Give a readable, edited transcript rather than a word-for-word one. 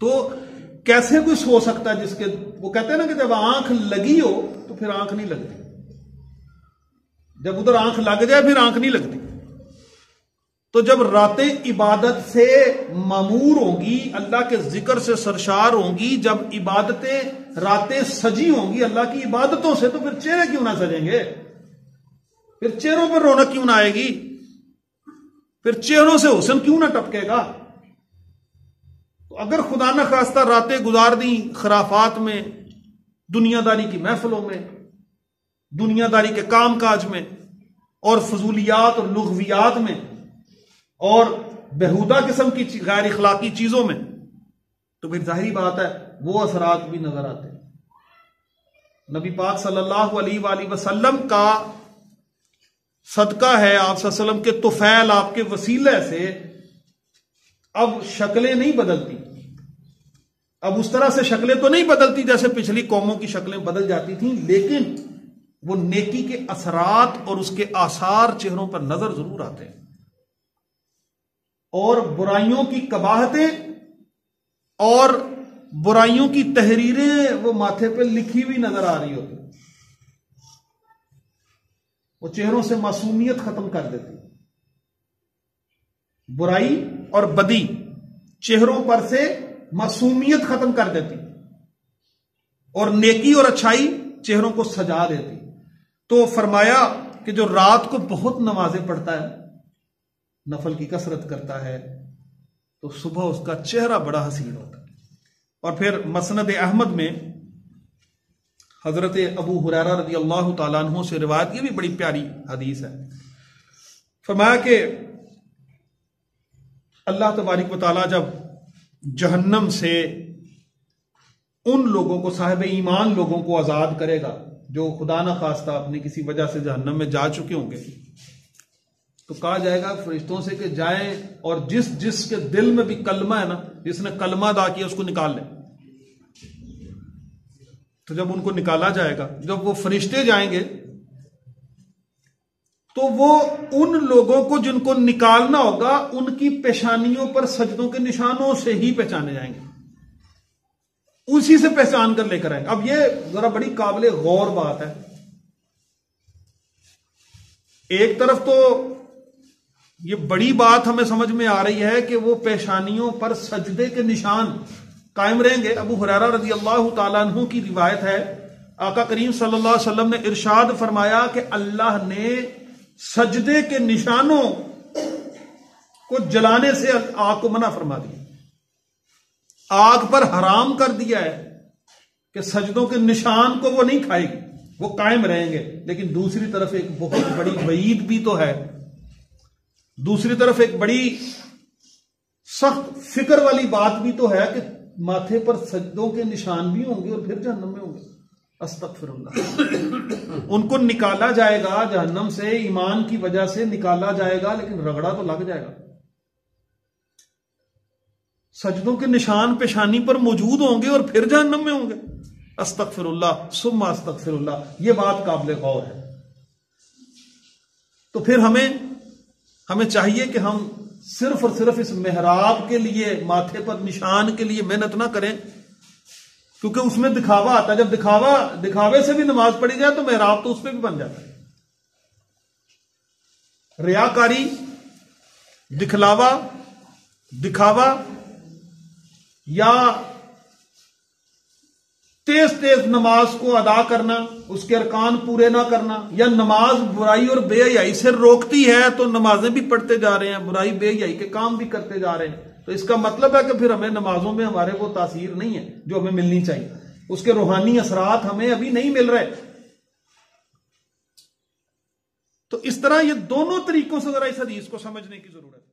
تو کیسے کوئی سو سکتا ہے جس کے وہ کہتے ہیں نا کہ جب آنکھ لگی ہو تو پھر آنکھ نہیں لگتی، جب ادھر آنکھ لگ جائے پھر آنکھ نہیں لگتی۔ تو جب راتیں عبادت سے معمور ہوں گی، اللہ کے ذکر سے سرشار ہوں گی، جب عبادتیں راتیں سجی ہوں گی اللہ کی عبادتوں سے، تو پھر چہرے کیوں نہ سجیں گے؟ پھر چہروں پر رونق کیوں نہ آئے گی؟ پھر چہروں سے حسن کیوں نہ ٹپکے گا؟ تو اگر خدا نہ خواستہ راتیں گزار دیں خرافات میں، دنیا داری کی محفلوں میں، دنیا داری کے کام کاج میں، اور فضولیات اور لغویات میں، اور بہودہ قسم کی غیر اخلاقی چیزوں میں، تو پھر ظاہری بات ہے وہ اثرات بھی نظر آتے ہیں۔ نبی پاک صلی اللہ علیہ وآلہ وسلم کا صدقہ ہے، آپ صلی اللہ علیہ وسلم کے طفیل، آپ کے وسیلے سے اب شکلیں نہیں بدلتی، اب اس طرح سے شکلیں تو نہیں بدلتی جیسے پچھلی قوموں کی شکلیں بدل جاتی تھیں، لیکن وہ نیکی کے اثرات اور اس کے آثار چہروں پر نظر ضرور آتے ہیں، اور برائیوں کی قباحتیں اور برائیوں کی تحریریں وہ ماتھے پہ لکھی ہوئی نظر آ رہی ہوتی، وہ چہروں سے معصومیت ختم کر دیتی۔ برائی اور بدی چہروں پر سے معصومیت ختم کر دیتی، اور نیکی اور اچھائی چہروں کو سجا دیتی۔ تو فرمایا کہ جو رات کو بہت نمازیں پڑھتا ہے، نفل کی کثرت کرتا ہے، تو صبح اس کا چہرہ بڑا حسین ہوتا ہے۔ اور پھر مسند احمد میں حضرت ابو ہریرہ رضی اللہ تعالیٰ عنہ سے روایت، یہ بھی بڑی پیاری حدیث ہے، فرمایا کہ اللہ تبارک و تعالیٰ جب جہنم سے ان لوگوں کو، صاحب ایمان لوگوں کو آزاد کرے گا جو خدا نہ خواستہ اپنی کسی وجہ سے جہنم میں جا چکے ہوں گے، تو کہا جائے گا فرشتوں سے کہ جائیں اور جس کے دل میں بھی کلمہ ہے نا، جس نے کلمہ ادا کیا اس کو نکال لیں۔ تو جب ان کو نکالا جائے گا، جب وہ فرشتے جائیں گے، تو وہ ان لوگوں کو جن کو نکالنا ہوگا ان کی پیشانیوں پر سجدوں کے نشانوں سے ہی پہچانے جائیں گے، اسی سے پہچان کر لے کر آئیں گے۔ اب یہ ذرا بڑی قابل غور بات ہے۔ ایک طرف تو یہ بڑی بات ہمیں سمجھ میں آ رہی ہے کہ وہ پیشانیوں پر سجدے کے نشان قائم رہیں گے۔ ابو ہریرہ رضی اللہ تعالیٰ عنہ کی روایت ہے، آقا کریم صلی اللہ علیہ وسلم نے ارشاد فرمایا کہ اللہ نے سجدے کے نشانوں کو جلانے سے آگ کو منع فرما دیا، آگ پر حرام کر دیا ہے کہ سجدوں کے نشان کو وہ نہیں کھائے گی، وہ قائم رہیں گے۔ لیکن دوسری طرف ایک بہت بڑی وعید بھی تو ہے، دوسری طرف ایک بڑی سخت فکر والی بات بھی تو ہے کہ ماتھے پر سجدوں کے نشان بھی ہوں گے اور پھر جہنم میں ہوں گے۔ استغفر اللہ۔ ان کو نکالا جائے گا جہنم سے، ایمان کی وجہ سے نکالا جائے گا، لیکن رگڑا تو لگ جائے گا۔ سجدوں کے نشان پیشانی پر موجود ہوں گے اور پھر جہنم میں ہوں گے۔ استغفر اللہ ثم استغفر اللہ، یہ بات قابل غور ہے۔ تو پھر ہمیں چاہیے کہ ہم صرف اور صرف اس محراب کے لیے، ماتھے پر نشان کے لیے محنت نہ کریں، کیونکہ اس میں دکھاوا آتا ہے۔ جب دکھاوے سے بھی نماز پڑھی جائے تو محراب تو اس پہ بھی بن جاتا ہے۔ ریاکاری، دکھاوا یا تیز نماز کو ادا کرنا، اس کے ارکان پورے نہ کرنا، یا نماز برائی اور بے حیائی سے روکتی ہے تو نمازیں بھی پڑھتے جا رہے ہیں، برائی بے حیائی کے کام بھی کرتے جا رہے ہیں، تو اس کا مطلب ہے کہ پھر ہمیں نمازوں میں ہمارے وہ تاثیر نہیں ہے جو ہمیں ملنی چاہیے، اس کے روحانی اثرات ہمیں ابھی نہیں مل رہے۔ تو اس طرح یہ دونوں طریقوں سے ذرا اس حدیث کو سمجھنے کی ضرورت ہے۔